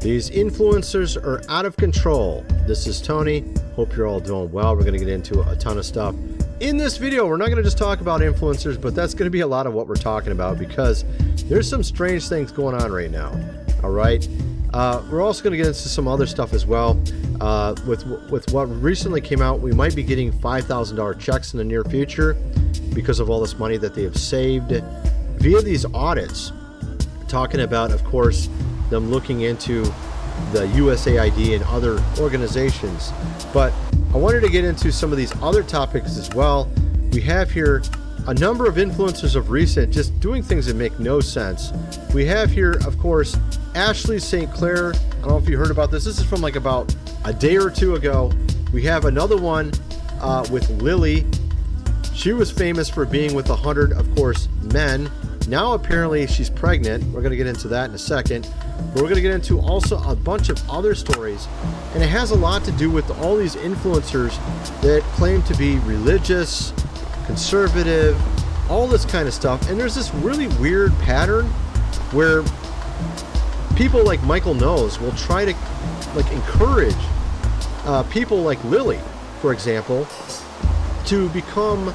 These influencers are out of control. This is Tony. Hope you're all doing well. We're going to get into a ton of stuff. In this video, we're not going to just talk about influencers, but that's going to be a lot of what we're talking about because there's some strange things going on right now. All right. We're also going to get into some other stuff as well. With what recently came out, we might be getting $5,000 checks in the near future because of all this money that they have saved via these audits. Talking about, of course, them looking into the USAID and other organizations. But I wanted to get into some of these other topics as well. We have here a number of influencers of recent just doing things that make no sense. We have here, of course, Ashley St. Clair. I don't know if you heard about this. This is from like about a day or two ago. We have another one with Lily. She was famous for being with 100, of course, men. Now apparently she's pregnant. We're going to get into that in a second. But we're going to get into also a bunch of other stories. And it has a lot to do with all these influencers that claim to be religious, conservative, all this kind of stuff. And there's this really weird pattern where people like Michael Knowles will try to like encourage people like Lily, for example, to become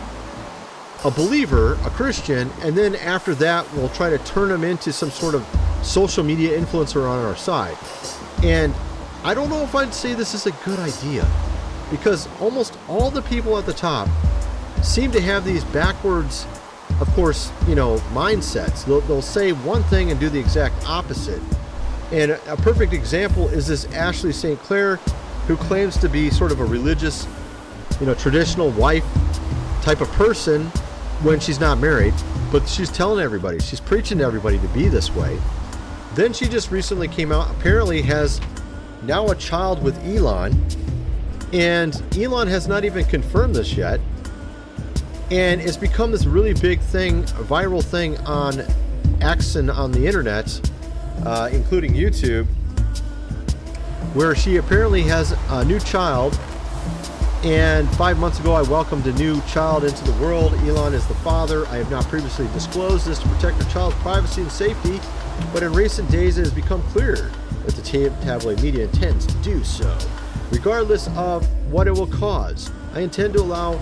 a believer, a Christian, and then after that we'll try to turn them into some sort of social media influencer on our side. And I don't know if I'd say this is a good idea because almost all the people at the top seem to have these backwards, of course, mindsets. They'll say one thing and do the exact opposite. And a perfect example is this Ashley St. Clair, who claims to be sort of a religious, traditional wife type of person when she's not married, but she's telling everybody, she's preaching to everybody to be this way. Then she just recently came out, apparently has now a child with Elon, and Elon has not even confirmed this yet. And it's become this really big thing, a viral thing on X and on the internet, including YouTube, where she apparently has a new child. And 5 months ago, I welcomed a new child into the world. Elon is the father. I have not previously disclosed this to protect the child's privacy and safety, but in recent days it has become clear that the tabloid media intends to do so, regardless of what it will cause. I intend to allow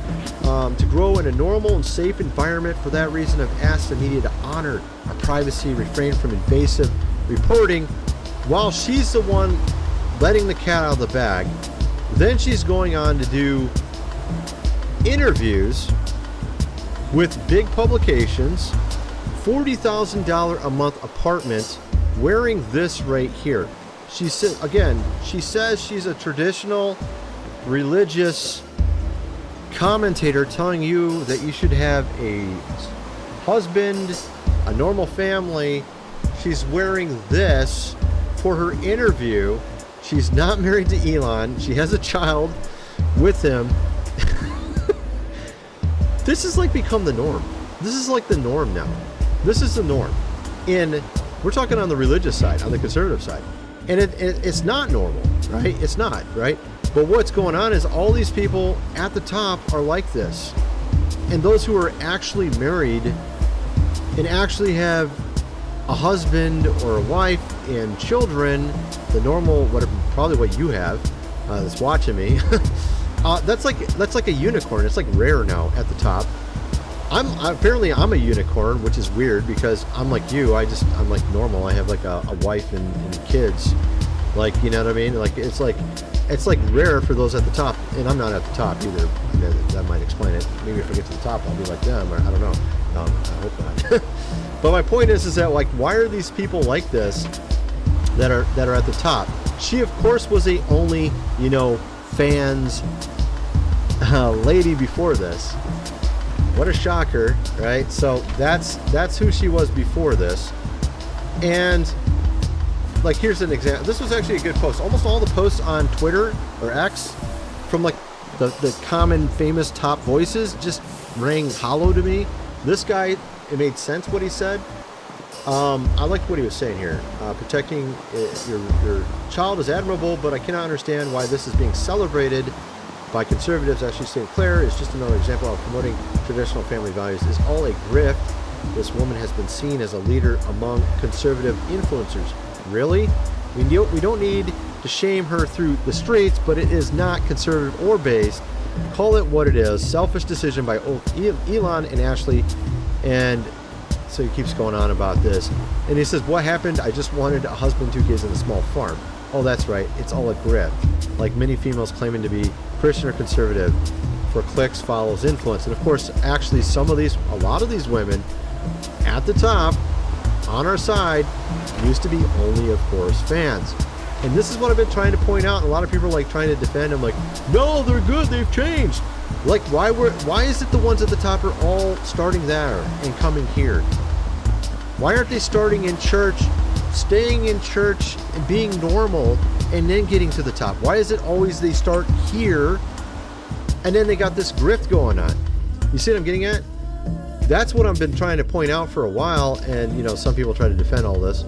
to grow in a normal and safe environment. For that reason, I've asked the media to honor our privacy, refrain from invasive reporting. While she's the one letting the cat out of the bag, then she's going on to do interviews with big publications, $40,000 a month apartment, wearing this right here. She says she's a traditional religious commentator telling you that you should have a husband, a normal family. She's wearing this for her interview. She's not married to Elon. She has a child with him. This has like become the norm. This is like the norm now. This is the norm. And we're talking on the religious side, on the conservative side. And it's not normal, right? It's not, right? But what's going on is all these people at the top are like this. And those who are actually married and actually have a husband or a wife and children, the normal, probably what you have that's watching me, that's like a unicorn. It's like rare now at the top. I'm a unicorn, which is weird because I'm like you. I'm like normal. I have like a wife and kids, like, you know what I mean? Like it's like rare for those at the top, and I'm not at the top either. That might explain it. Maybe if I get to the top, I'll be like them, or I don't know. I hope not. But my point is that like, why are these people like this that are at the top? She of course was a only fans lady before this. What a shocker, right? So that's who she was before this. And like, here's an example. This was actually a good post. Almost all the posts on Twitter or X from like the common famous top voices just rang hollow to me. This guy, it made sense what he said. I liked what he was saying here. Protecting your child is admirable, but I cannot understand why this is being celebrated by conservatives. Ashley St. Clair is just another example of promoting traditional family values is all a grift. This woman has been seen as a leader among conservative influencers. Really? We don't need to shame her through the streets, but it is not conservative or based. Call it what it is. Selfish decision by Elon and Ashley. And so he keeps going on about this. And he says, what happened? I just wanted a husband, 2 kids, and a small farm. Oh, that's right. It's all a grift. Like many females claiming to be Christian or conservative for clicks, follows, influence. And of course, actually, a lot of these women at the top on our side used to be only, of course, fans. And this is what I've been trying to point out. And a lot of people are like trying to defend them, like, no, they're good, they've changed. Like, why is it the ones at the top are all starting there and coming here? Why aren't they starting in church, staying in church and being normal and then getting to the top? Why is it always they start here and then they got this grift going on? You see what I'm getting at? That's what I've been trying to point out for a while, and you know, some people try to defend all this.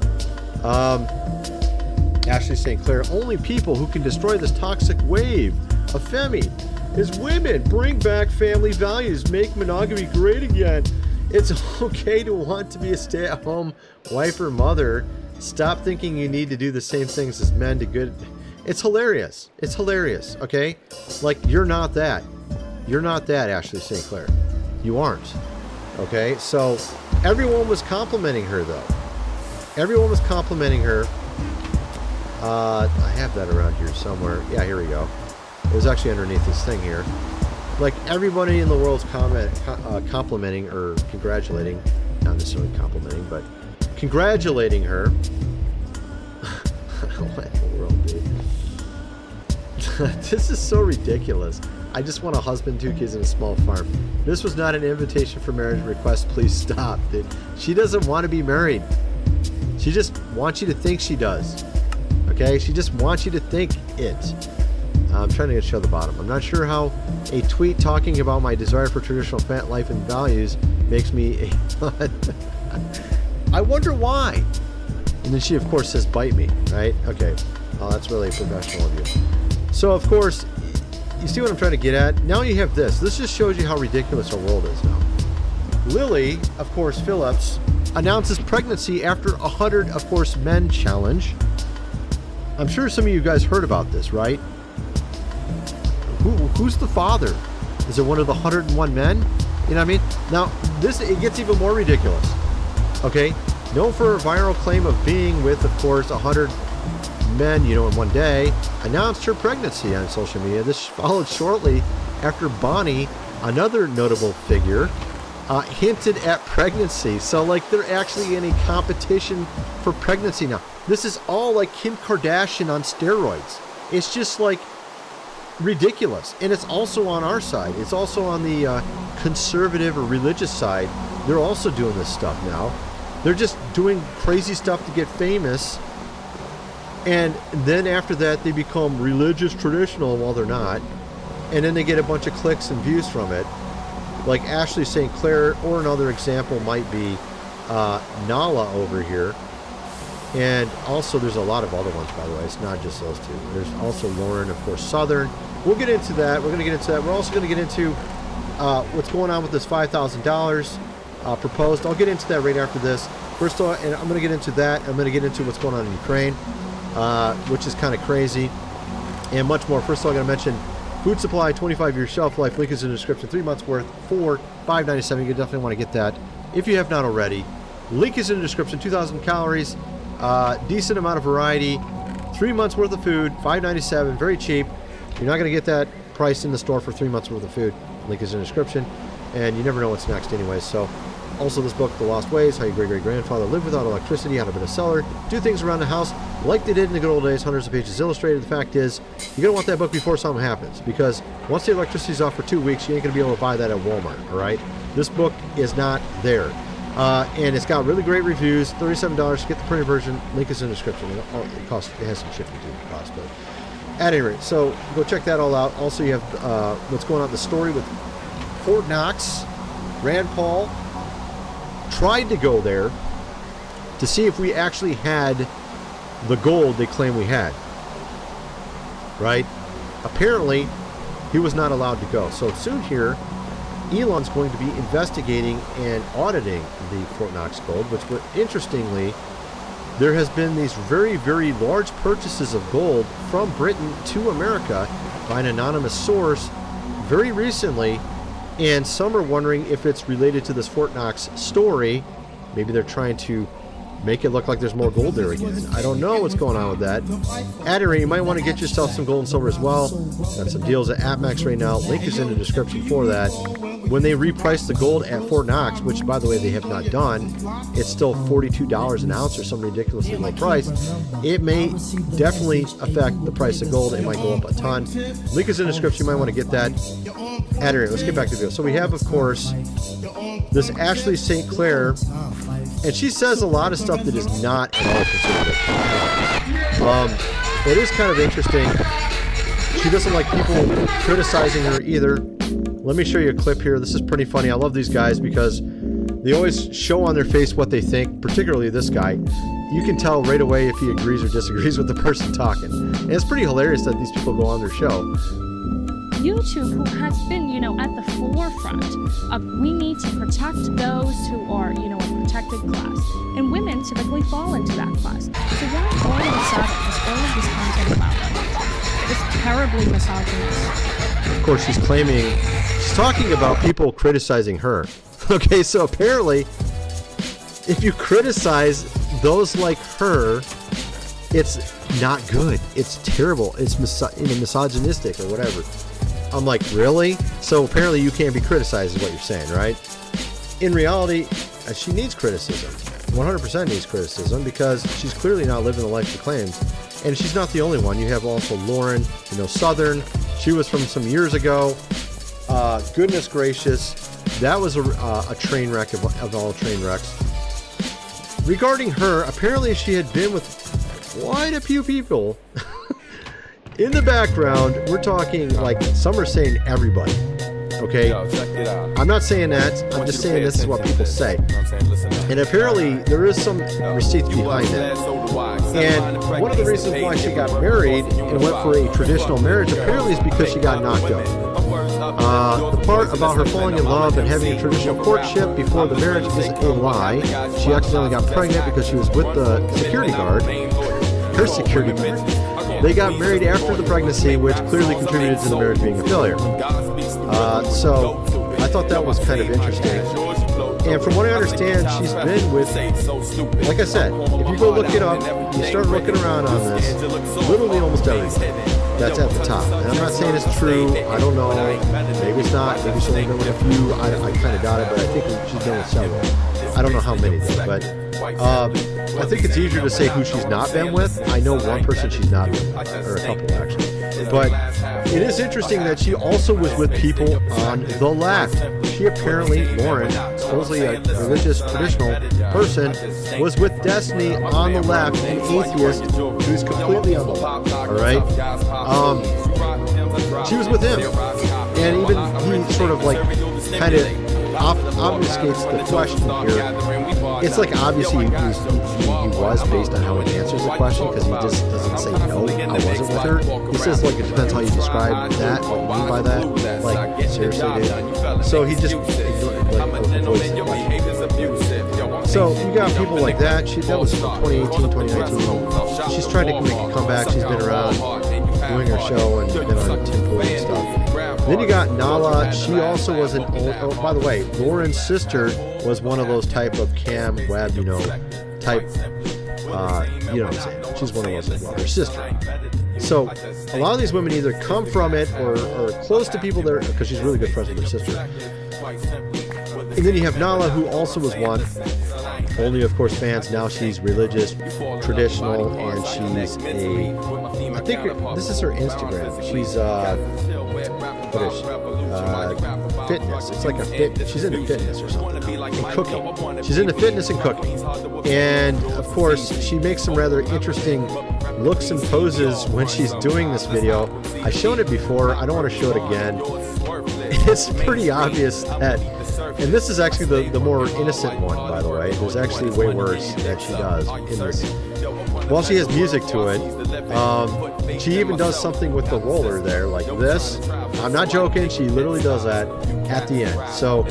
Ashley St. Clair, only people who can destroy this toxic wave of femi is women. Bring back family values, make monogamy great again. It's okay to want to be a stay-at-home wife or mother. Stop thinking you need to do the same things as men to good. It's hilarious. It's hilarious, okay? Like, you're not that. You're not that, Ashley St. Clair. You aren't. Okay? So, everyone was complimenting her, though. Everyone was complimenting her. I have that around here somewhere. Yeah, here we go. It was actually underneath this thing here. Like, everybody in the world's complimenting or congratulating. Not necessarily complimenting, but congratulating her. What in the world, dude? This is so ridiculous. I just want a husband, 2 kids, and a small farm. This was not an invitation for marriage request. Please stop, dude. She doesn't want to be married. She just wants you to think she does. Okay? She just wants you to think it. I'm trying to show the bottom. I'm not sure how a tweet talking about my desire for traditional life and values makes me a... I wonder why. And then she, of course, says, bite me, right? Okay. Oh, that's really professional of you. So, of course, you see what I'm trying to get at? Now you have this. This just shows you how ridiculous our world is now. Lily, of course, Phillips, announces pregnancy after 100, of course, men challenge. I'm sure some of you guys heard about this, right? Who's the father? Is it one of the 101 men? You know what I mean? Now, it gets even more ridiculous. Okay? Known for a viral claim of being with, of course, 100 men, you know, in one day, announced her pregnancy on social media. This followed shortly after Bonnie, another notable figure, hinted at pregnancy. So, like, they're actually in a competition for pregnancy now. This is all like Kim Kardashian on steroids. It's just like ridiculous. And it's also on our side. It's also on the conservative or religious side. They're also doing this stuff now. They're just doing crazy stuff to get famous. And then after that, they become religious traditional while they're not. And then they get a bunch of clicks and views from it. Like Ashley St. Clair, or another example might be Nala over here. And also there's a lot of other ones, by the way. It's not just those two. There's also Lauren, of course, Southern. We'll get into that. We're going to get into that. We're also going to get into what's going on with this $5,000 proposed. I'll get into that right after this. First of all, and I'm going to get into that. I'm going to get into what's going on in Ukraine, which is kind of crazy, and much more. First of all, I'm going to mention food supply, 25-year shelf life. Link is in the description. 3 months worth for $5.97. You definitely want to get that if you have not already. Link is in the description. 2,000 calories, decent amount of variety. 3 months worth of food, $5.97. Very cheap. You're not going to get that price in the store for 3 months worth of food. Link is in the description. And you never know what's next anyways. So, also this book, The Lost Ways, How Your Great-Great-Grandfather Lived Without Electricity, How to Build a Cellar, Do Things Around the House like they did in the good old days, hundreds of pages illustrated. The fact is, you're going to want that book before something happens, because once the electricity's off for 2 weeks, you ain't going to be able to buy that at Walmart, all right? This book is not there. And it's got really great reviews, $37 to get the printed version. Link is in the description. It has some shipping to cost, but at any rate, so go check that all out. Also, you have what's going on in the story with Fort Knox. Rand Paul tried to go there to see if we actually had the gold they claim we had. Right? Apparently, he was not allowed to go. So soon here, Elon's going to be investigating and auditing the Fort Knox gold, which would, interestingly, there has been these very, very large purchases of gold from Britain to America by an anonymous source very recently, and some are wondering if it's related to this Fort Knox story. Maybe they're trying to make it look like there's more gold there again. I don't know what's going on with that. At any rate, you might want to get yourself some gold and silver as well. Got some deals at APMEX right now. Link is in the description for that. When they reprice the gold at Fort Knox, which by the way they have not done, it's still $42 an ounce or some ridiculously low price. It may definitely affect the price of gold. It might go up a ton. Link is in the description. You might want to get that. At any rate, let's get back to the video. So we have, of course, this Ashley St. Clair, and she says a lot of stuff that is not at all conservative. It is kind of interesting. She doesn't like people criticizing her either. Let me show you a clip here. This is pretty funny. I love these guys because they always show on their face what they think, particularly this guy. You can tell right away if he agrees or disagrees with the person talking. And it's pretty hilarious that these people go on their show. YouTube, who has been, at the forefront of we need to protect those who are, a protected class. And women typically fall into that class. So why all of a sudden is all of this content about women? It's terribly misogynist. Of course, she's talking about people criticizing her. Okay, so apparently, if you criticize those like her, it's not good. It's terrible. It's misogynistic or whatever. I'm like, really? So apparently you can't be criticized is what you're saying, right? In reality, she needs criticism. 100% needs criticism because she's clearly not living the life she claims. And she's not the only one. You have also Lauren, Southern. She was from some years ago. Goodness gracious. That was a train wreck of all train wrecks. Regarding her, apparently she had been with quite a few people. In the background, we're talking like some are saying everybody. Okay? Yo, check it out. I'm not saying that. I'm just saying this is what people say. And apparently there is some receipts behind it. And one of the reasons why she got married and went for a traditional marriage apparently is because she got knocked up. The part about her falling in love and having a traditional courtship before the marriage is a lie. She accidentally got pregnant because she was with the security guard. Her security guard. They got married after the pregnancy, which clearly contributed to the marriage being a failure. So I thought that was kind of interesting. And from what I understand, she's been with, like I said, if you go look it up, you start looking around on this, literally almost everything that's at the top. And I'm not saying it's true. I don't know. Maybe it's not. Maybe she's only been with a few. I kind of got it, but I think she's been with several. I don't know how many, but I think it's easier to say who she's not been with. I know one person she's not been with, or a couple actually. But it is interesting that she also was with people on the left. She apparently, Lauren, supposedly a religious, traditional person, was with Destiny on the left, an atheist who's completely on the left. All right? She was with him. And even he sort of like kind of obfuscates the question here. It's like obviously he was based on how he answers the question because he just doesn't say no, I wasn't with her. He says like it depends how you describe that, what you mean by that. Like seriously, dude. So he just avoids the question. So you got people like that. That was 2018, 2019. She's trying to make a comeback. She's been around doing her show and been on Tim Pool and stuff. Then you got Nala. She also was an oh, by the way, Lauren's sister was one of those type of cam web, type, you know what I'm saying. She's one of those as well, her sister. So a lot of these women either come from it or are close to people there because she's really good friends with her sister. And then you have Nala, who also was one. Only, of course, fans. Now she's religious, traditional, and she's I think this is her Instagram. She's, what is she? Fitness. It's like a she's into fitness or something. And cooking. She's into fitness and cooking. And, of course, she makes some rather interesting looks and poses when she's doing this video. I've shown it before. I don't want to show it again. It's pretty obvious that, and this is actually the more innocent one, by the way. There's actually way worse that she does in this. Well, she has music to it. She even does something with the roller there, like this. I'm not joking. She literally does that at the end. So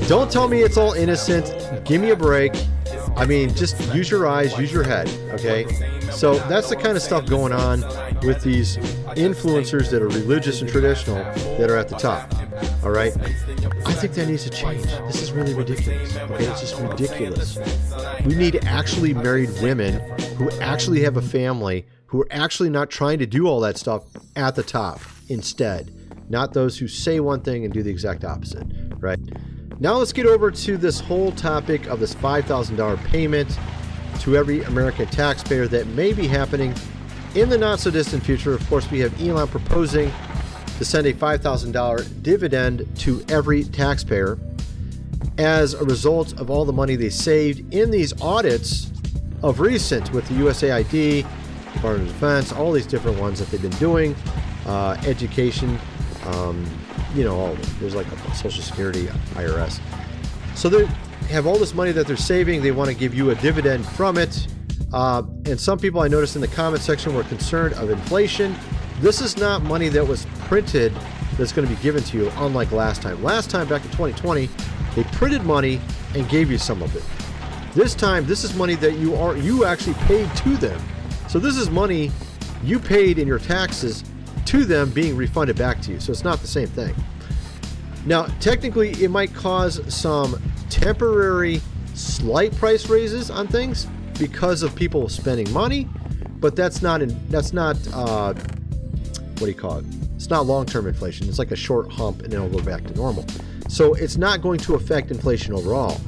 don't tell me it's all innocent. Give me a break. I mean, just use your eyes, use your head, okay? So that's the kind of stuff going on with these influencers that are religious and traditional that are at the top, all right? I think that needs to change. This is really ridiculous, okay? It's just ridiculous. We need actually married women who actually have a family, who are actually not trying to do all that stuff at the top instead, not those who say one thing and do the exact opposite, right? Now let's get over to this whole topic of this $5,000 payment to every American taxpayer that may be happening in the not so distant future. Of course, we have Elon proposing to send a $5,000 dividend to every taxpayer as a result of all the money they saved in these audits of recent with the USAID, Department of Defense, all these different ones that they've been doing, education, you know, all of them. There's like a Social Security, IRS. So they have all this money that they're saving. They want to give you a dividend from it. And some people I noticed in the comment section were concerned of inflation. This is not money that was printed that's going to be given to you, unlike last time. Last time, back in 2020, they printed money and gave you some of it. This time, this is money that you actually paid to them. So this is money you paid in your taxes to them being refunded back to you. So it's not the same thing. Now, technically, it might cause some temporary slight price raises on things because of people spending money, but that's not what do you call it? It's not long-term inflation. It's like a short hump and then it'll go back to normal. So it's not going to affect inflation overall.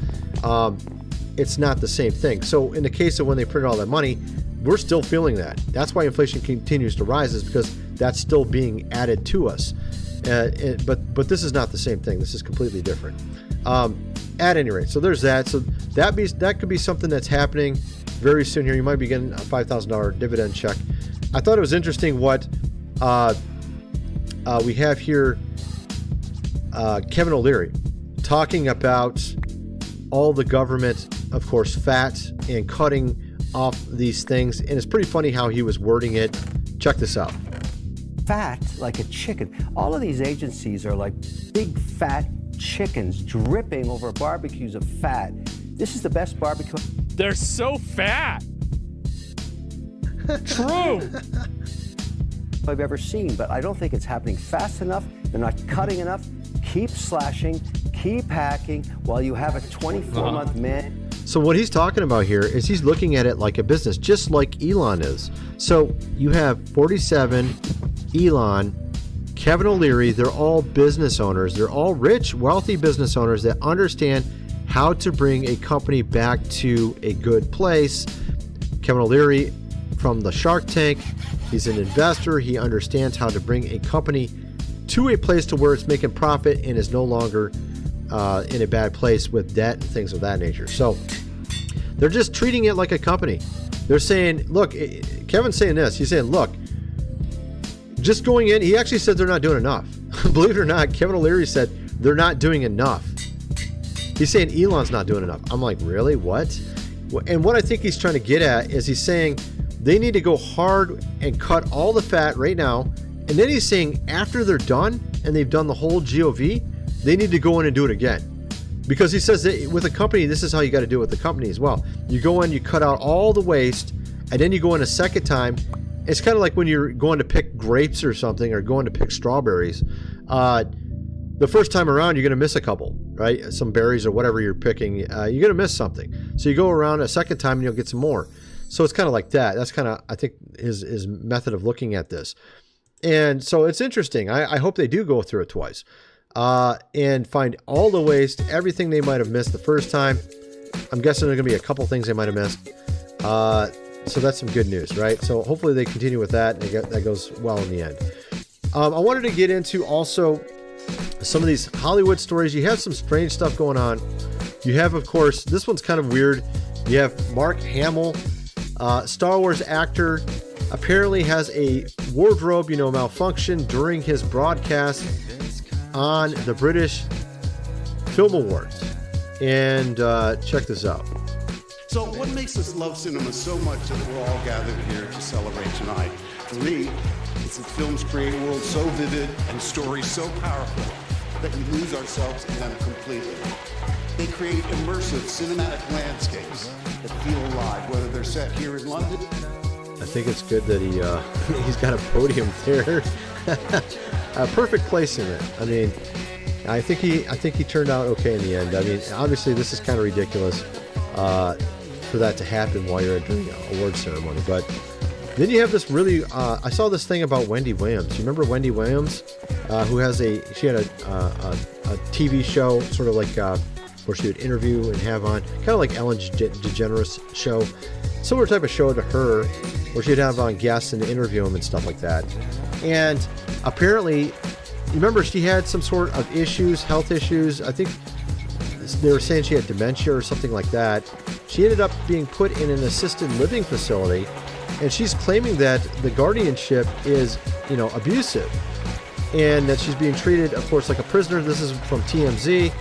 It's not the same thing. So in the case of when they printed all that money, we're still feeling that. That's why inflation continues to rise, is because that's still being added to us. But this is not the same thing. This is completely different. At any rate, so there's that. So that could be something that's happening very soon here. You might be getting a $5,000 dividend check. I thought it was interesting what we have here. Kevin O'Leary talking about all the government, of course, fat and cutting off these things. And it's pretty funny how he was wording it. Check this out. Fat like a chicken. All of these agencies are like big fat chickens dripping over barbecues of fat. This is the best barbecue. They're so fat. True. I've ever seen, but I don't think it's happening fast enough. They're not cutting enough. Keep slashing, keep hacking while you have a 24-month man. So what he's talking about here is he's looking at it like a business, just like Elon is. So you have 47, Elon, Kevin O'Leary, they're all business owners. They're all rich, wealthy business owners that understand how to bring a company back to a good place. Kevin O'Leary from the Shark Tank, he's an investor. He understands how to bring a company to a place to where it's making profit and is no longer in a bad place with debt and things of that nature. So they're just treating it like a company. They're saying, look, Kevin's saying this. He's saying, look, just going in, he actually said they're not doing enough. Believe it or not, Kevin O'Leary said they're not doing enough. He's saying Elon's not doing enough. I'm like, really? What? And what I think he's trying to get at is he's saying they need to go hard and cut all the fat right now. And then he's saying after they're done and they've done the whole GOV, they need to go in and do it again. Because he says that with a company, this is how you got to do it with the company as well. You go in, you cut out all the waste, and then you go in a second time. It's kind of like when you're going to pick grapes or something, or going to pick strawberries. The first time around, you're going to miss a couple, right? Some berries or whatever you're picking, you're going to miss something. So you go around a second time and you'll get some more. So it's kind of like that. That's kind of, I think, his method of looking at this. And so it's interesting. I hope they do go through it twice and find all the waste, everything they might have missed the first time. I'm guessing there are going to be a couple things they might have missed. So that's some good news, right? So hopefully they continue with that and that goes well in the end. I wanted to get into also some of these Hollywood stories. You have some strange stuff going on. You have, of course, this one's kind of weird. You have Mark Hamill, Star Wars actor, apparently has a wardrobe, malfunction during his broadcast on the British Film Awards. And check this out. So what makes us love cinema so much that we're all gathered here to celebrate tonight? For me, it's that films create worlds so vivid and stories so powerful that we lose ourselves in them completely. They create immersive cinematic landscapes that feel alive, whether they're set here in London. I think it's good that he's got a podium there. A perfect place in it. I mean, I think he turned out okay in the end. I mean, obviously this is kind of ridiculous for that to happen while you're doing an award ceremony. But then you have this really. I saw this thing about Wendy Williams. You remember Wendy Williams, who she had a TV show, sort of like where she would interview and have on, kind of like Ellen DeGeneres show, similar type of show to her, where she'd have on guests and interview them and stuff like that. And apparently, you remember she had some sort of issues, health issues. I think they were saying she had dementia or something like that. She ended up being put in an assisted living facility, and she's claiming that the guardianship is, abusive, and that she's being treated, of course, like a prisoner. This is from TMZ.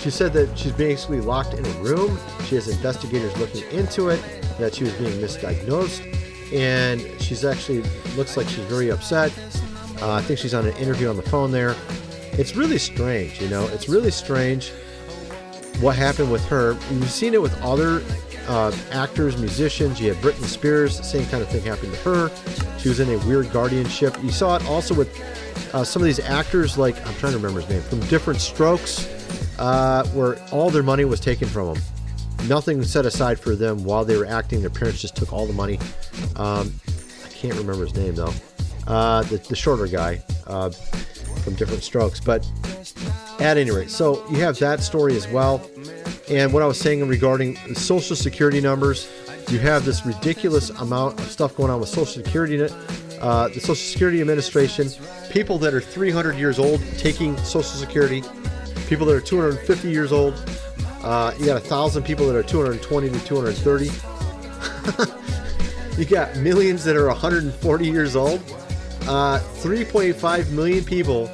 She said that she's basically locked in a room. She has investigators looking into it, that she was being misdiagnosed, and she's actually, looks like she's very upset. I think she's on an interview on the phone there. It's really strange, it's really strange what happened with her. You've seen it with other actors, musicians. You had Britney Spears, the same kind of thing happened to her. She was in a weird guardianship. You saw it also with some of these actors, like, I'm trying to remember his name, from Different Strokes, where all their money was taken from them. Nothing set aside for them while they were acting. Their parents just took all the money. I can't remember his name, though. The shorter guy from Different Strokes. But at any rate, so you have that story as well. And what I was saying regarding the Social Security numbers, you have this ridiculous amount of stuff going on with Social Security, the Social Security Administration, people that are 300 years old taking Social Security, people that are 250 years old. You got 1,000 people that are 220 to 230. You got millions that are 140 years old. 3.5 million people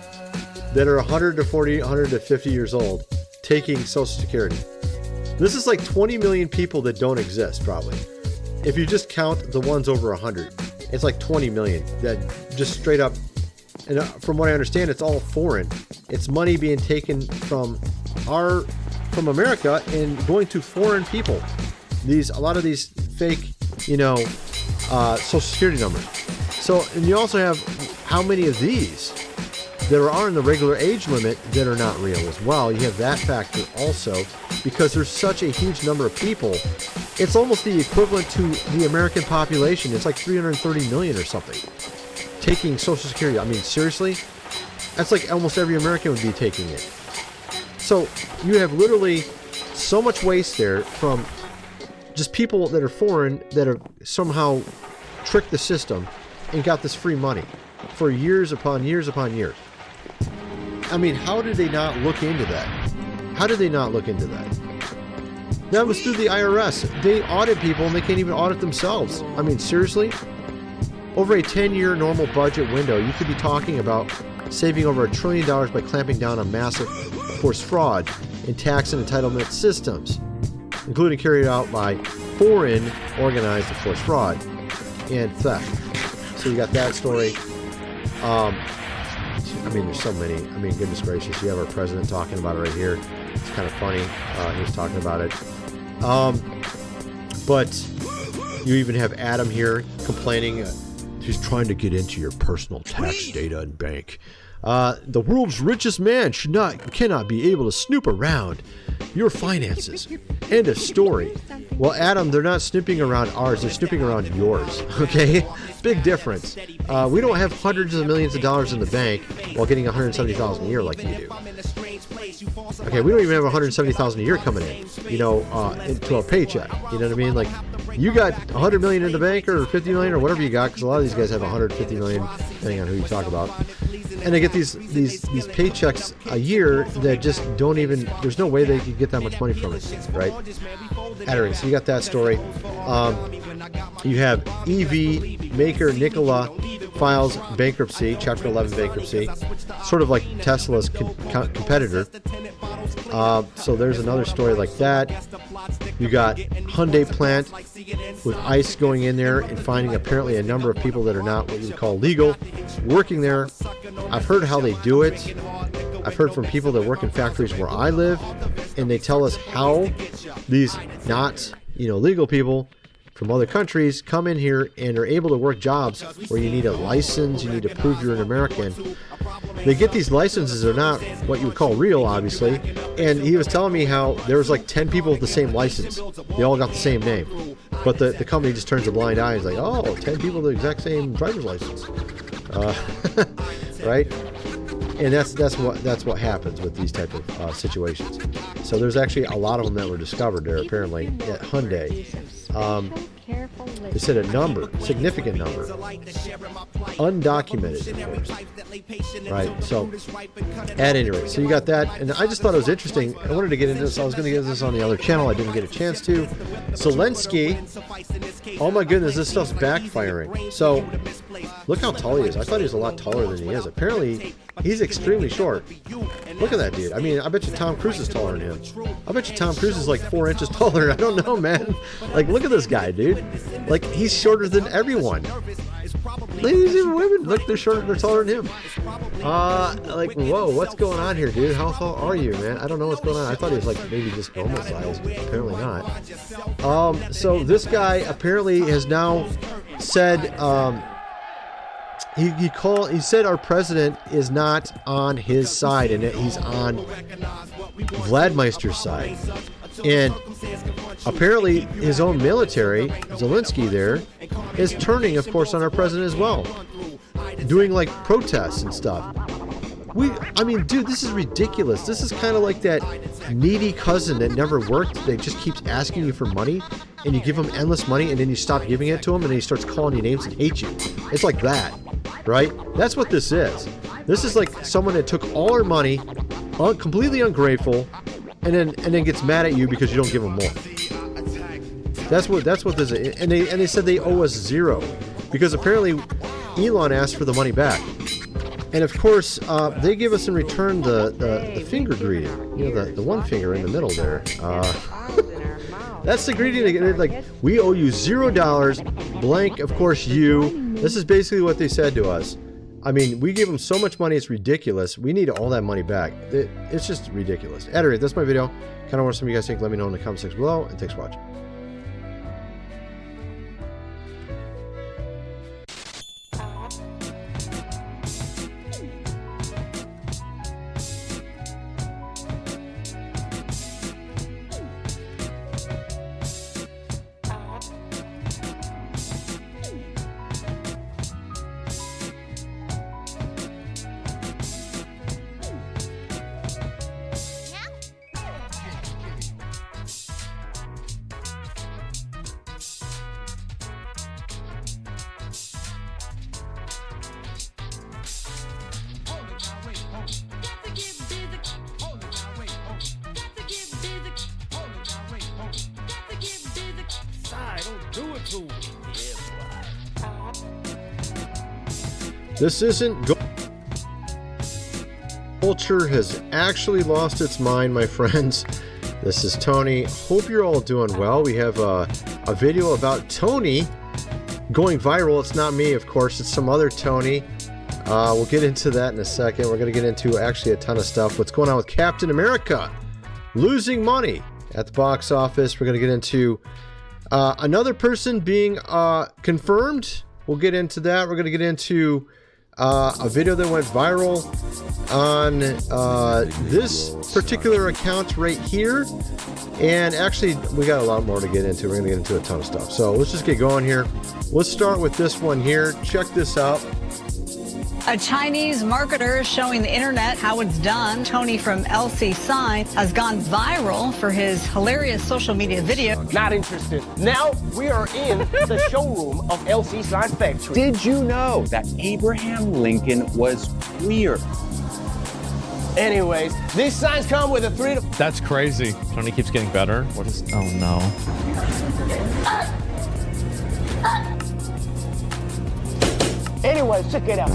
that are 100 to 40, 100 to 50 years old taking Social Security. This is like 20 million people that don't exist, probably. If you just count the ones over 100, it's like 20 million that just straight up, and from what I understand, it's all foreign. It's money being taken from America and going to foreign people. A lot of these fake, Social Security numbers. So, and you also have how many of these there are in the regular age limit that are not real as well. You have that factor also, because there's such a huge number of people. It's almost the equivalent to the American population. It's like 330 million or something taking Social Security. I mean, seriously? That's like almost every American would be taking it. So you have literally so much waste there from just people that are foreign that have somehow tricked the system and got this free money for years upon years upon years. I mean, how did they not look into that? How did they not look into that? That was through the IRS. They audit people and they can't even audit themselves. I mean, seriously? Over a 10-year normal budget window, you could be talking about saving over $1 trillion by clamping down on massive, of course, fraud in tax and entitlement systems, including carried out by foreign organized, of course, fraud and theft. So you got that story. I mean, there's so many. I mean, goodness gracious, you have our president talking about it right here. It's kind of funny. He was talking about it. But you even have Adam here complaining. He's trying to get into your personal tax data and bank. The world's richest man cannot be able to snoop around your finances. End of story. Well, Adam, they're not snooping around ours. They're snooping around yours. Okay? Big difference. We don't have hundreds of millions of dollars in the bank while getting $170,000 a year like you do. Okay, we don't even have $170,000 a year coming in, into our paycheck. You know what I mean? Like, you got $100 million in the bank or $50 million or whatever you got, because a lot of these guys have $150 million, depending on who you talk about. And they get these paychecks a year that just don't even, there's no way they could get that much money from it, right? Anyway, so you got that story. You have EV maker Nikola files bankruptcy, Chapter 11 bankruptcy, sort of like Tesla's competitor. So there's another story like that. You got Hyundai plant with ICE going in there and finding apparently a number of people that are not what you would call legal working there. I've heard how they do it. I've heard from people that work in factories where I live, and they tell us how these not, legal people from other countries come in here and are able to work jobs where you need a license, you need to prove you're an American. They get these licenses, they're not what you would call real, obviously. And he was telling me how there was like 10 people with the same license. They all got the same name. But the company just turns a blind eye and is like, oh, 10 people with the exact same driver's license. Right? And that's what happens with these type of situations. So there's actually a lot of them that were discovered there apparently at Hyundai. They said a significant number, undocumented, of course. Right? So at any rate, so you got that, and I just thought it was interesting. I wanted to get into this. I was going to get this on the other channel. I didn't get a chance to. Zelensky, oh my goodness, this stuff's backfiring. So look how tall he is. I thought he was a lot taller than he is. Apparently, he's extremely short. Look at that dude. I mean, I bet you Tom Cruise is taller than him. I bet you Tom Cruise is like 4 inches taller. I don't know, man. Like, look at this guy, dude. Like, he's shorter than everyone. Ladies and women, look, they're shorter, they're taller than him. Like, whoa, what's going on here, dude? How tall are you, man? I don't know what's going on. I thought he was like maybe just normal size, but apparently not. So this guy apparently has now said, he said our president is not on his side and that he's on Vladimir's side. And apparently his own military, Zelensky there, is turning, of course, on our president as well. Doing like protests and stuff. I mean, dude, this is ridiculous. This is kind of like that needy cousin that never worked, that just keeps asking you for money, and you give him endless money, and then you stop giving it to him, and then he starts calling you names and hates you. It's like that, right? That's what this is. This is like someone that took all our money, completely ungrateful, and then gets mad at you because you don't give them more. That's what this is. And they said they owe us zero, because apparently Elon asked for the money back. And of course, they give us in return the finger greeting, the one finger in the middle there. That's the greeting. Like, we owe you $0, blank, of course, you. This is basically what they said to us. I mean, we give them so much money, it's ridiculous. We need all that money back. It's just ridiculous. At any rate, that's my video. Kind of what some of you guys think. Let me know in the comment section below, and thanks for watching. This isn't culture has actually lost its mind, my friends. This is Tony. Hope you're all doing well. We have a video about Tony going viral. It's not me, of course. It's some other Tony. We'll get into that in a second. We're going to get into actually a ton of stuff. What's going on with Captain America losing money at the box office. We're going to get into another person being confirmed. We'll get into that. We're going to get into a video that went viral on this particular account right here. And actually, we got a lot more to get into. We're going to get into a ton of stuff. So let's just get going here. Let's start with this one here. Check this out. A Chinese marketer showing the internet how it's done. Tony from LC Sign has gone viral for his hilarious social media video. Not interested. Now we are in the showroom of LC Sign Factory. Did you know that Abraham Lincoln was queer? Anyways, these signs come with a 3 to... That's crazy. Tony keeps getting better. What is... Oh, no. Anyways, check it out.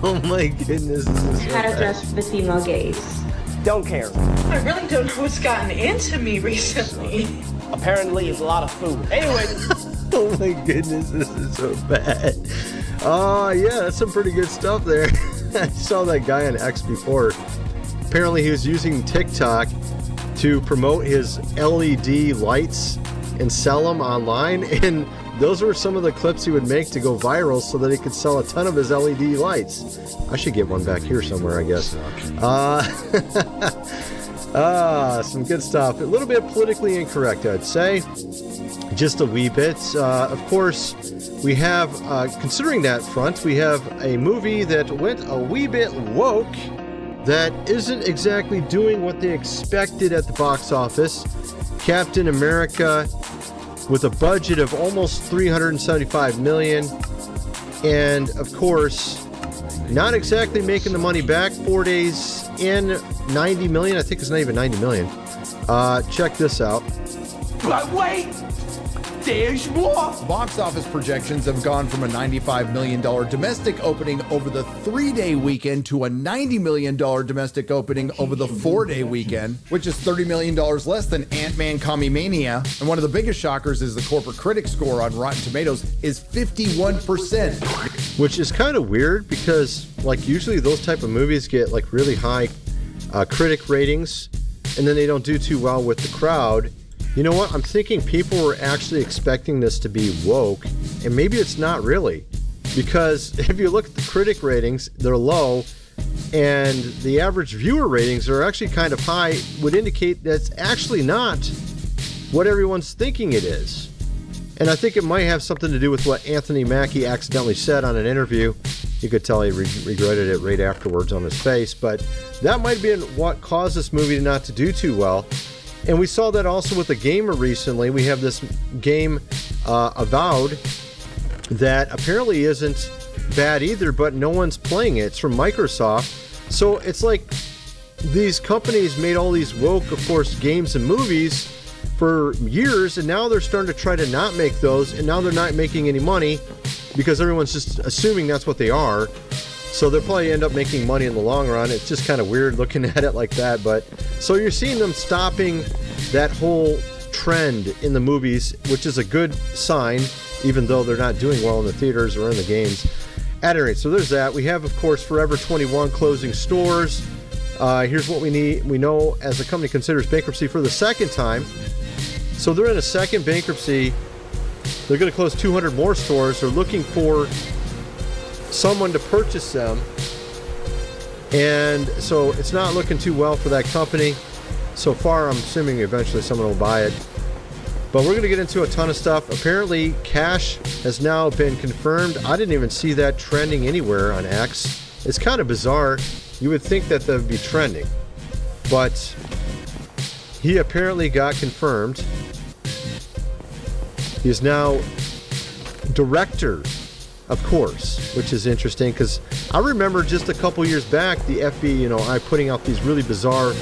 Oh my goodness. This is How to dress for the female gaze. Don't care. I really don't know what's gotten into me recently. Apparently, it's a lot of food. Anyways. Oh my goodness, this is so bad. Oh yeah, that's some pretty good stuff there. I saw that guy on X before apparently he was using TikTok to promote his LED lights and sell them online, and those were some of the clips he would make to go viral so that he could sell a ton of his LED lights. I should get one back here somewhere, I guess. Some good stuff. A little bit politically incorrect, I'd say. Just a wee bit. Of course, we have, considering that front, we have a movie that went a wee bit woke that isn't exactly doing what they expected at the box office. Captain America, with a budget of almost $375 million, and of course, not exactly making the money back. 4 days in, $90 million. I think it's not even $90 million. Check this out. But wait! There's more! Box office projections have gone from a $95 million domestic opening over the 3-day weekend to a $90 million domestic opening over the 4-day weekend, which is $30 million less than Ant-Man Quantumania. And one of the biggest shockers is the corporate critic score on Rotten Tomatoes is 51%. Which is kind of weird because, like, usually those type of movies get, like, really high critic ratings, and then they don't do too well with the crowd. You know what? I'm thinking people were actually expecting this to be woke, and maybe it's not really. Because if you look at the critic ratings, they're low, and the average viewer ratings are actually kind of high, would indicate that's actually not what everyone's thinking it is. And I think it might have something to do with what Anthony Mackie accidentally said on an interview. You could tell he regretted it right afterwards on his face, but that might have been what caused this movie not to do too well. And we saw that also with the gamer recently. We have this game, Avowed, that apparently isn't bad either, but no one's playing it. It's from Microsoft. So it's like these companies made all these woke, of course, games and movies for years, and now they're starting to try to not make those, and now they're not making any money because everyone's just assuming that's what they are. So they'll probably end up making money in the long run. It's just kind of weird looking at it like that. But so you're seeing them stopping that whole trend in the movies, which is a good sign, even though they're not doing well in the theaters or in the games. At any rate, so there's that. We have, of course, Forever 21 closing stores. Here's what we need. We know as the company considers bankruptcy for the second time. So they're in a second bankruptcy. They're going to close 200 more stores. They're looking for someone to purchase them, and so it's not looking too well for that company so far. I'm assuming eventually someone will buy it, but we're going to get into a ton of stuff. Apparently cash has now been confirmed. I didn't even see that trending anywhere on X. It's kind of bizarre. You would think that would be trending, but he apparently got confirmed. He is now director, of course, which is interesting because I remember just a couple years back the FBI, putting out these really bizarre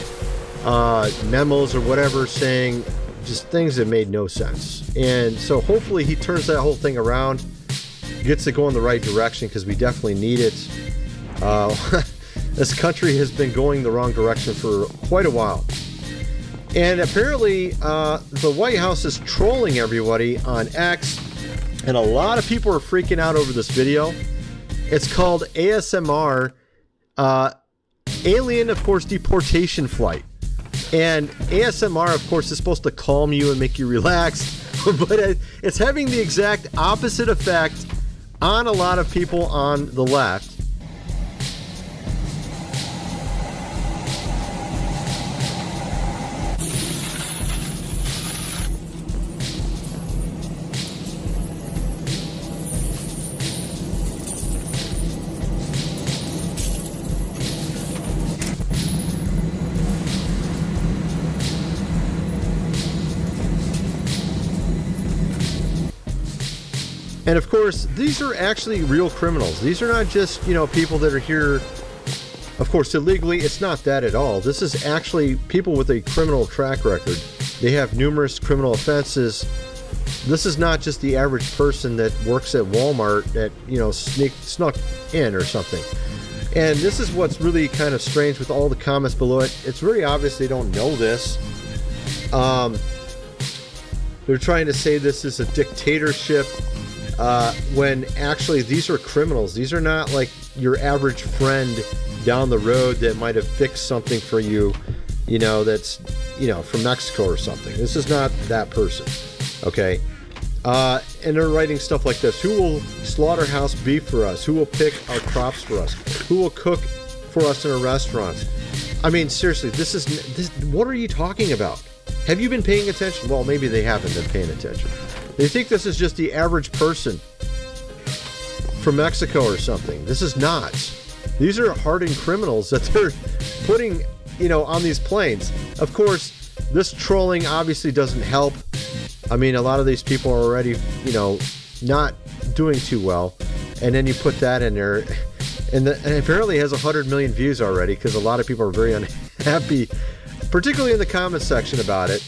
memos or whatever saying just things that made no sense. And so hopefully he turns that whole thing around, gets it going the right direction because we definitely need it. This country has been going the wrong direction for quite a while. And apparently the White House is trolling everybody on X. And a lot of people are freaking out over this video. It's called ASMR, Alien, of course, Deportation Flight. And ASMR, of course, is supposed to calm you and make you relax, but it's having the exact opposite effect on a lot of people on the left. And of course, these are actually real criminals. These are not just, people that are here, of course, illegally. It's not that at all. This is actually people with a criminal track record. They have numerous criminal offenses. This is not just the average person that works at Walmart that, snuck in or something. And this is what's really kind of strange with all the comments below it. It's very obvious they don't know this. They're trying to say this is a dictatorship. When actually these are criminals. These are not like your average friend down the road that might have fixed something for you, you know, that's, you know, from Mexico or something. This is not that person, okay? And they're writing stuff like this. Who will slaughterhouse beef for us? Who will pick our crops for us? Who will cook for us in our restaurants? I mean, seriously, what are you talking about? Have you been paying attention? Well, maybe they haven't been paying attention. They think this is just the average person from Mexico or something. This is not. These are hardened criminals that they're putting, you know, on these planes. Of course, this trolling obviously doesn't help. I mean, a lot of these people are already, you know, not doing too well. And then you put that in there, and apparently it has 100 million views already, because a lot of people are very unhappy, particularly in the comment section about it.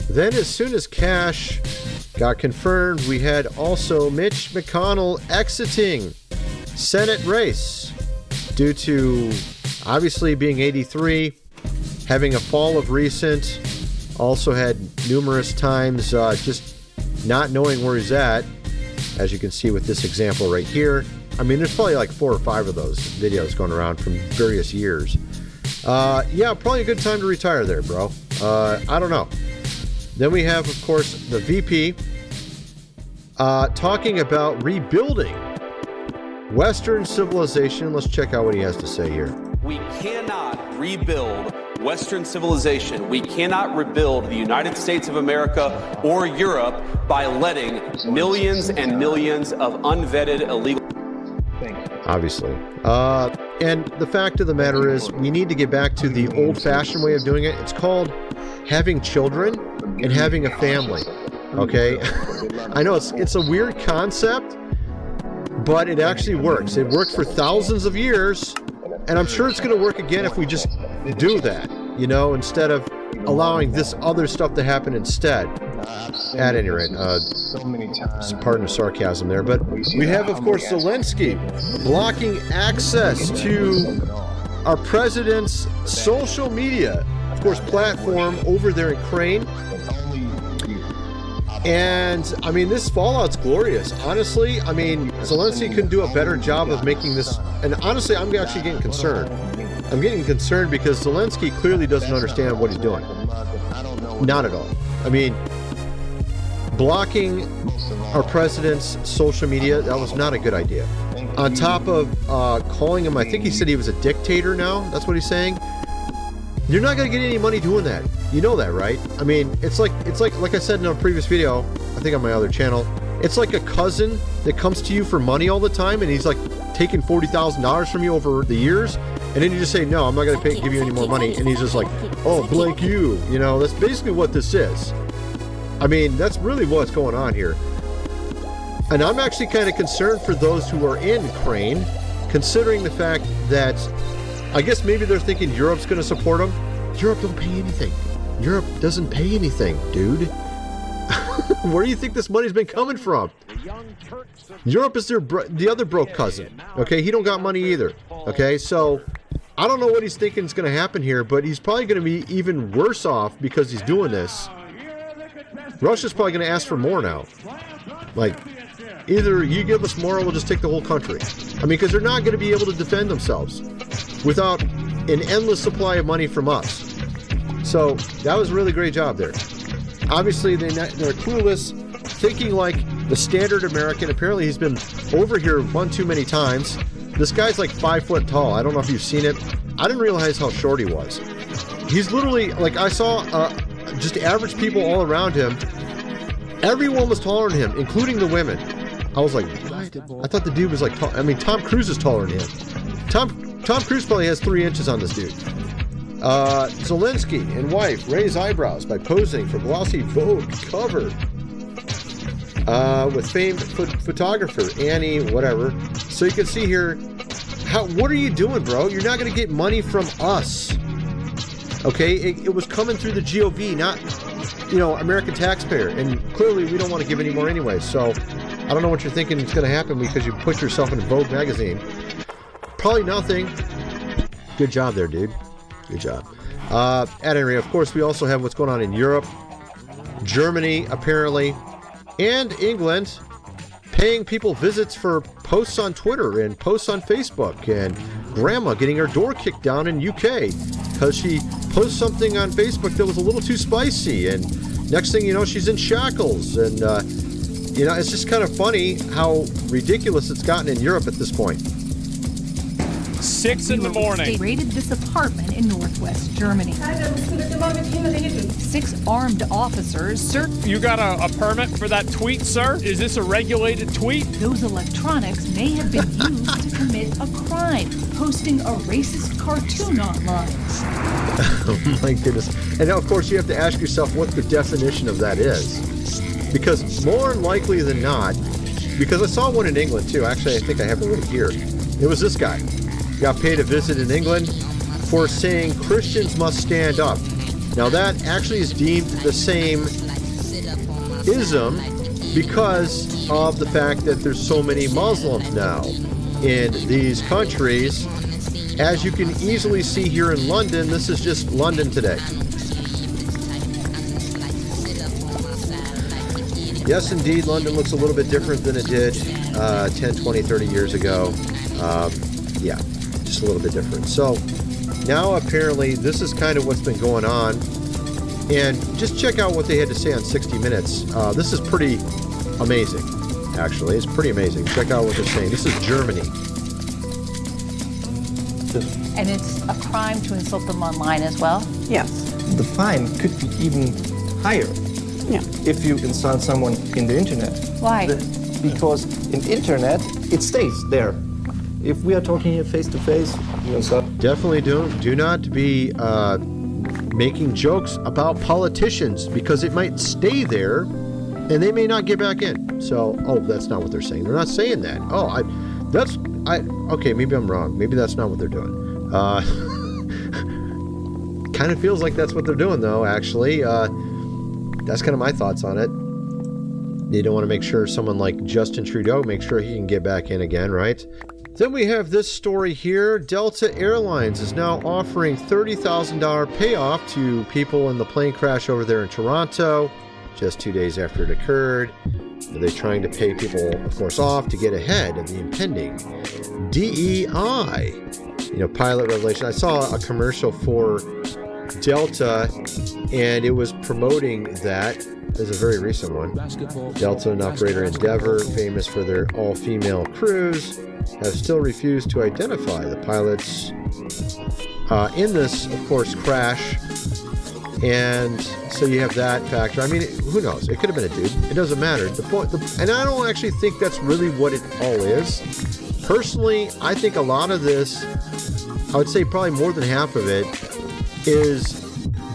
Then as soon as Cash got confirmed, we had also Mitch McConnell exiting Senate race due to obviously being 83, having a fall of recent, also had numerous times just not knowing where he's at, as you can see with this example right here. I mean, there's probably like 4 or 5 of those videos going around from various years. Yeah, probably a good time to retire there, bro. I don't know. Then we have, of course, the VP talking about rebuilding Western civilization. Let's check out what he has to say here. We cannot rebuild Western civilization. We cannot rebuild the United States of America or Europe by letting millions and millions of unvetted illegal... Obviously. And the fact of the matter is, we need to get back to the old-fashioned way of doing it. It's called having children and having a family. Okay? I know it's a weird concept, but it actually works. It worked for thousands of years, and I'm sure it's going to work again if we just do that, you know, instead of allowing this other stuff to happen instead. At any rate, pardon the sarcasm there, but we have, of course, Zelensky blocking access to our president's social media, of course, platform over there in Ukraine. And, I mean, this fallout's glorious. Honestly, I mean, Zelensky couldn't do a better job of making this. And honestly, I'm actually getting concerned. I'm getting concerned because Zelensky clearly doesn't understand what he's doing. Not at all. I mean, blocking our president's social media, that was not a good idea. On top of calling him, I think he said he was a dictator now. That's what he's saying. You're not going to get any money doing that. You know that, right? I mean, it's like I said in a previous video, I think on my other channel, it's like a cousin that comes to you for money all the time, and he's like taking $40,000 from you over the years, and then you just say, no, I'm not going to give you any more money, and he's just like, oh, blank you. You know, that's basically what this is. I mean, that's really what's going on here. And I'm actually kind of concerned for those who are in Ukraine, considering the fact that I guess maybe they're thinking Europe's going to support them. Europe don't pay anything. Europe doesn't pay anything, dude. Where do you think this money's been coming from? Europe is the other broke cousin. Okay, he don't got money either. Okay, so I don't know what he's thinking is going to happen here, but he's probably going to be even worse off because he's doing this. Russia's probably going to ask for more now. Like, either you give us more or we'll just take the whole country. I mean, because they're not going to be able to defend themselves without an endless supply of money from us. So that was a really great job there. Obviously, they're clueless, thinking like the standard American. Apparently, he's been over here one too many times. This guy's like 5 foot tall. I don't know if you've seen it. I didn't realize how short he was. He's literally, like, I saw just average people all around him. Everyone was taller than him, including the women. I was like, what? I thought the dude was like tall. I mean, Tom Cruise is taller than him. Tom Cruise probably has 3 inches on this dude. Zelensky and wife raise eyebrows by posing for glossy Vogue cover with famed photographer Annie whatever. So you can see here, what are you doing, bro? You're not going to get money from us. Okay, it was coming through the GOV, not, you know, American taxpayer, and clearly we don't want to give any more anyway. So I don't know what you're thinking is going to happen because you put yourself in Vogue magazine. Probably nothing. Good job there, dude. Good job. At any rate, of course, we also have what's going on in Europe, Germany, apparently, and England, paying people visits for posts on Twitter and posts on Facebook and grandma getting her door kicked down in UK because she posted something on Facebook that was a little too spicy, and next thing you know, she's in shackles. And you know, it's just kind of funny how ridiculous it's gotten in Europe at this point. 6 in the morning. They raided this apartment in northwest Germany. 6 armed officers searched. You got a permit for that tweet, sir? Is this a regulated tweet? Those electronics may have been used to commit a crime, posting a racist cartoon online. Oh my goodness. And now, of course, you have to ask yourself what the definition of that is. Because more likely than not, because I saw one in England too. Actually, I think I have it right here. It was this guy. Got paid a visit in England for saying Christians must stand up. Now that actually is deemed the same ism because of the fact that there's so many Muslims now in these countries. As you can easily see here in London, this is just London today. Yes, indeed, London looks a little bit different than it did 10, 20, 30 years ago. Yeah, just a little bit different. So now apparently this is kind of what's been going on. And just check out what they had to say on 60 Minutes. This is pretty amazing, actually. It's pretty amazing. Check out what they're saying. This is Germany. And it's a crime to insult them online as well? Yes. The fine could be even higher. Yeah. If you insult someone in the internet. Why? Because in the internet, it stays there. If we are talking here face to face, you insult. Definitely do not be making jokes about politicians because it might stay there and they may not get back in. So, oh, that's not what they're saying. They're not saying that. Oh, okay, maybe I'm wrong. Maybe that's not what they're doing. Kind of feels like that's what they're doing, though, actually. That's kind of my thoughts on it. You don't want to make sure someone like Justin Trudeau, make sure he can get back in again, right? Then we have this story here. Delta Airlines is now offering $30,000 payoff to people in the plane crash over there in Toronto, just 2 days after it occurred. They're trying to pay people, of course, off to get ahead of the impending DEI, pilot revelation. I saw a commercial for Delta, and it was promoting that. There's a very recent one. Delta, an operator Endeavor, famous for their all-female crews, have still refused to identify the pilots in this, of course, crash. And so you have that factor. I mean, who knows? It could have been a dude. It doesn't matter. And I don't actually think that's really what it all is. Personally, I think a lot of this, I would say probably more than half of it, is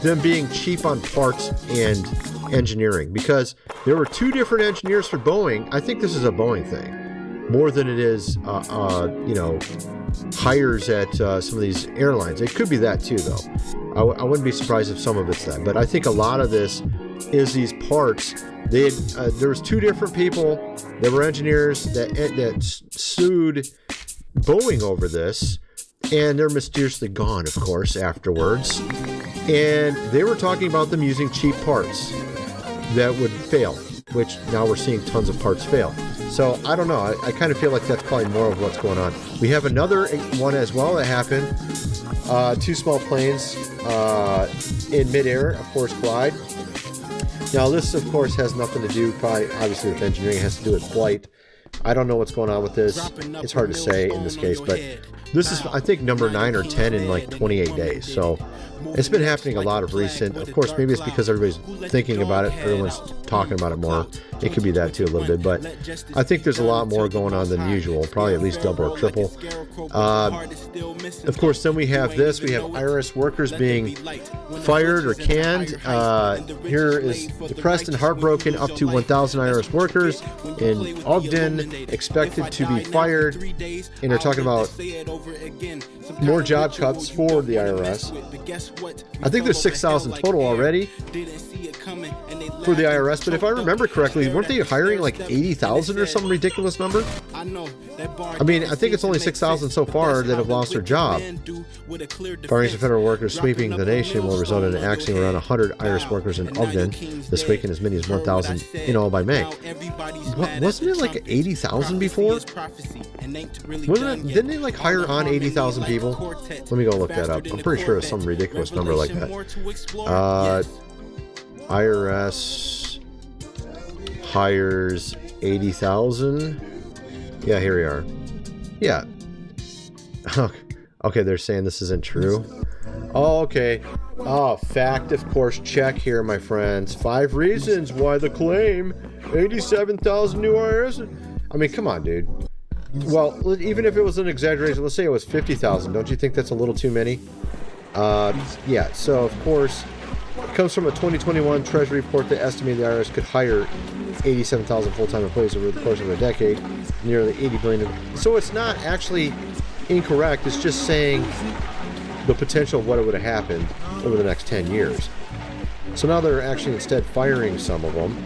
them being cheap on parts and engineering, because there were 2 different engineers for Boeing. I think this is a Boeing thing more than it is hires at some of these airlines. It could be that too, though. I wouldn't be surprised if some of it's that, but I think a lot of this is these parts. There was 2 different people that were engineers that sued Boeing over this, and they're mysteriously gone, of course, afterwards. And they were talking about them using cheap parts that would fail, which now we're seeing tons of parts fail. So I don't know. I kind of feel like that's probably more of what's going on. We have another one as well that happened. 2 small planes in midair, of course, collide. Now this, of course, has nothing to do, probably obviously with engineering. It has to do with flight. I don't know what's going on with this. It's hard to say in this case, but this is, I think, number 9 or 10 in like 28 days. So it's been happening a lot of recent. Of course, maybe it's because everybody's thinking about it. Everyone's talking about it more. It could be that too a little bit, but I think there's a lot more going on than usual. Probably at least double or triple. Of course, then we have this. We have IRS workers being fired or canned. Here is depressed and heartbroken. Up to 1,000 IRS workers in Ogden expected to be fired. And they're talking about more job cuts for the IRS. I think there's 6,000 total already for the IRS, but if I remember correctly, weren't they hiring like 80,000 or some ridiculous number? I mean, I think it's only 6,000 so far that have lost their job. Firing some federal workers sweeping the nation will result in axing around 100 Irish workers in Ogden this week and as many as 1,000 in all by May. Wasn't it like 80,000 before? Didn't they like hire on 80,000 people? Let me go look that up. I'm pretty sure it's some ridiculous number like that. IRS hires 80,000. Yeah, here we are. Yeah. Okay, they're saying this isn't true. Oh, okay. Oh, fact, of course, check here, my friends. 5 reasons why the claim 87,000 new IRS. I mean, come on, dude. Well, even if it was an exaggeration, let's say it was 50,000. Don't you think that's a little too many? Yeah, so of course, it comes from a 2021 Treasury report that estimated the IRS could hire 87,000 full-time employees over the course of a decade, nearly 80 billion. So it's not actually incorrect. It's just saying the potential of what would have happened over the next 10 years. So now they're actually instead firing some of them.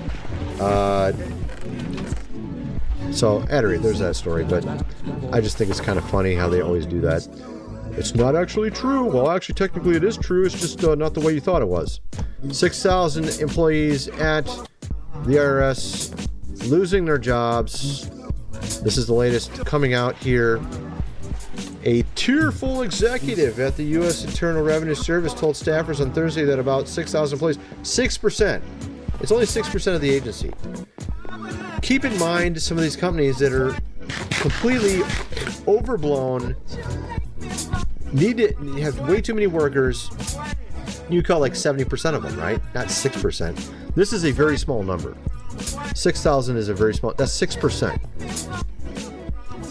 So, anyway, there's that story, but I just think it's kind of funny how they always do that. It's not actually true. Well, actually, technically it is true. It's just not the way you thought it was. 6,000 employees at the IRS losing their jobs. This is the latest coming out here. A tearful executive at the U.S. Internal Revenue Service told staffers on Thursday that about 6,000 employees, 6%. It's only 6% of the agency. Keep in mind some of these companies that are completely overblown, need to have way too many workers. You call like 70% of them, right? Not 6%. This is a very small number. 6,000 is a very small, that's 6%.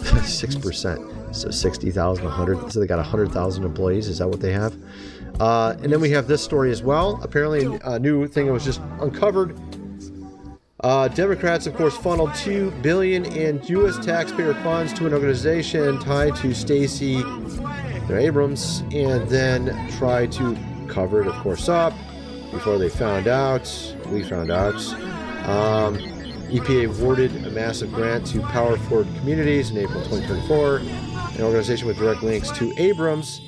6%. So 60,000, 100. So they got 100,000 employees. Is that what they have? And then we have this story as well. Apparently a new thing that was just uncovered. Democrats, of course, funneled $2 billion in U.S. taxpayer funds to an organization tied to Stacey Abrams, and then tried to cover it, of course, up before they found out. We found out. EPA awarded a massive grant to Power Forward Communities in April 2024, an organization with direct links to Abrams.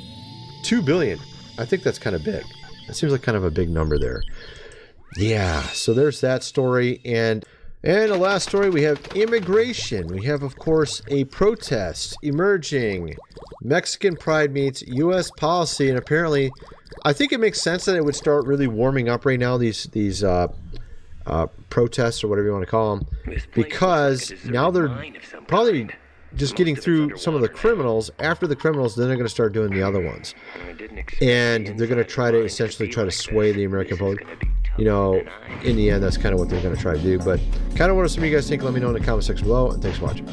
$2 billion. I think that's kind of big. That seems like kind of a big number there. Yeah, so there's that story. And the last story, we have immigration. We have, of course, a protest emerging. Mexican pride meets U.S. policy. And apparently, I think it makes sense that it would start really warming up right now, these protests or whatever you want to call them. Because now they're probably just getting through some of the criminals. After the criminals, then they're going to start doing the other ones. And they're going to try to essentially try to sway the American public. You know, in the end, that's kind of what they're going to try to do. But kind of what some of you guys think, let me know in the comment section below. And thanks for watching.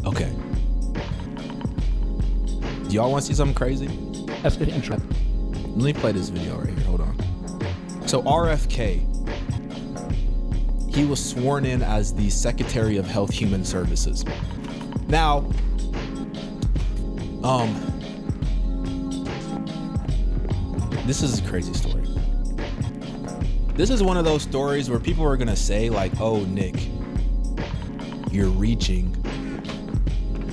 Okay. Do y'all want to see something crazy? That's good intro. Let me play this video right here. Hold on. So RFK, he was sworn in as the Secretary of Health Human Services. Now, this is a crazy story. This is one of those stories where people are gonna say like, oh, Nick, you're reaching.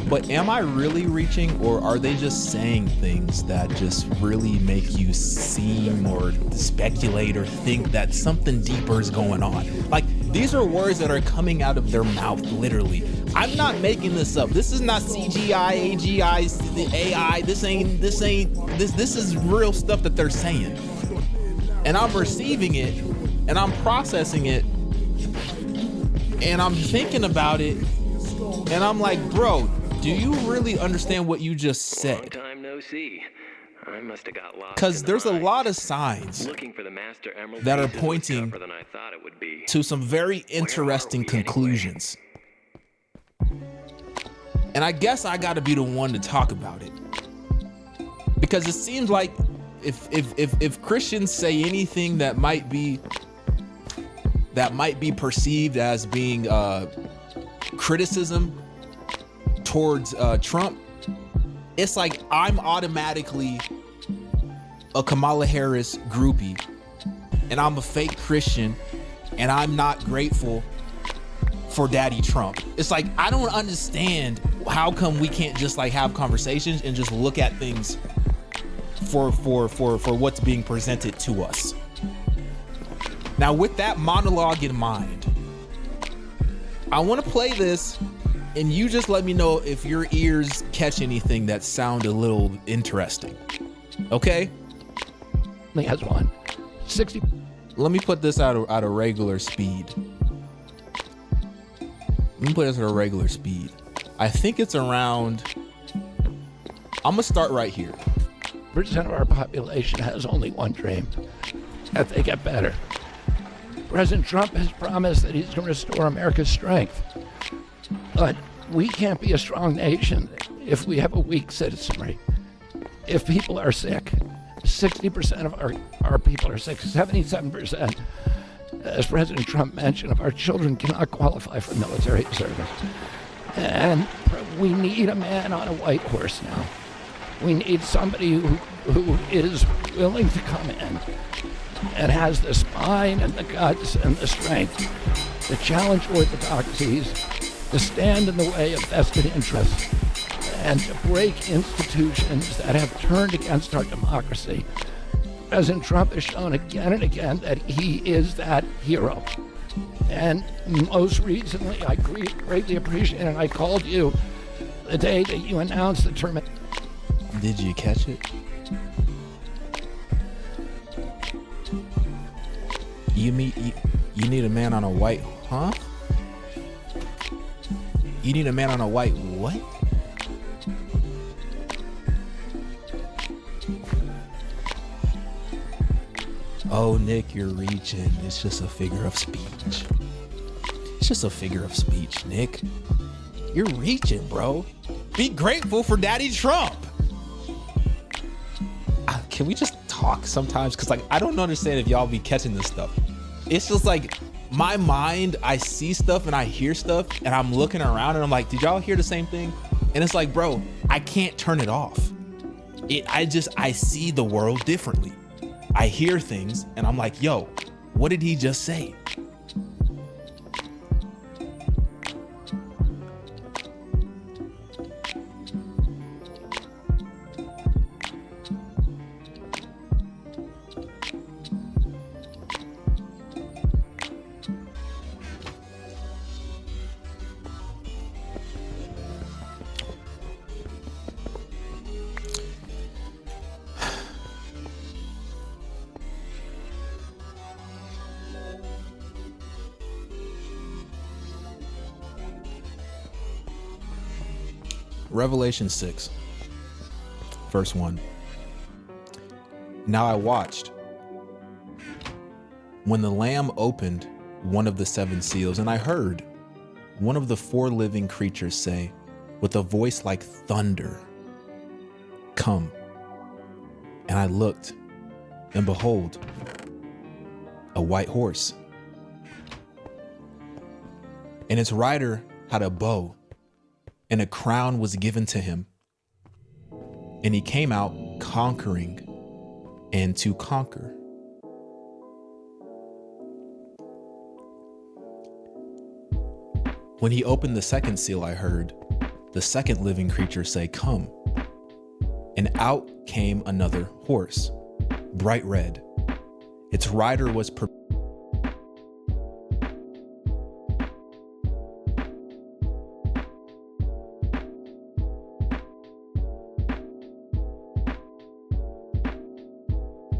But am I really reaching, or are they just saying things that just really make you seem or speculate or think that something deeper is going on? Like, these are words that are coming out of their mouth, literally. I'm not making this up. This is not CGI, AGI, the AI. This is real stuff that they're saying. And I'm receiving it, and I'm processing it, and I'm thinking about it, and I'm like, bro, do you really understand what you just said? Long time no see. I must have got lost. Because there's a lot of signs that are pointing to some very interesting conclusions. And I guess I got to be the one to talk about it, because it seems like if Christians say anything that might be perceived as being criticism towards Trump, it's like I'm automatically a Kamala Harris groupie, and I'm a fake Christian, and I'm not grateful for Daddy Trump. It's like, I don't understand how come we can't just like have conversations and just look at things for what's being presented to us. Now, with that monologue in mind, I want to play this, and you just let me know if your ears catch anything that sound a little interesting. Okay? He has one. 60. Let me put this at a regular speed. Let me put this at a regular speed. I think it's around, I'm gonna start right here. % of our population has only one dream, that they get better. President Trump has promised that he's going to restore America's strength. But we can't be a strong nation if we have a weak citizenry. If people are sick, 60% of our people are sick, 77%, as President Trump mentioned, of our children cannot qualify for military service. And we need a man on a white horse now. We need somebody who is willing to come in and has the spine and the guts and the strength to challenge orthodoxies, to stand in the way of vested interests, and to break institutions that have turned against our democracy. President Trump has shown again and again that he is that hero. And most recently, I greatly appreciate it, and I called you the day that you announced the term. Did you catch it? You need a man on a white, huh? You need a man on a white what? Oh, Nick, you're reaching. It's just a figure of speech. It's just a figure of speech, Nick. You're reaching, bro. Be grateful for Daddy Trump. Can we just talk sometimes? Because like, I don't understand if y'all be catching this stuff. It's just like my mind, I see stuff and I hear stuff and I'm looking around and I'm like, did y'all hear the same thing? And it's like, bro, I can't turn it off. I see the world differently. I hear things and I'm like, yo, what did he just say? Revelation 6, verse 1. Now I watched when the Lamb opened one of the 7 seals, and I heard one of the 4 living creatures say, with a voice like thunder, "Come." And I looked, and behold, a white horse. and its rider had a bow, and a crown was given to him. And he came out conquering and to conquer. When he opened the second seal, I heard the second living creature say, "Come." And out came another horse, bright red. Its rider was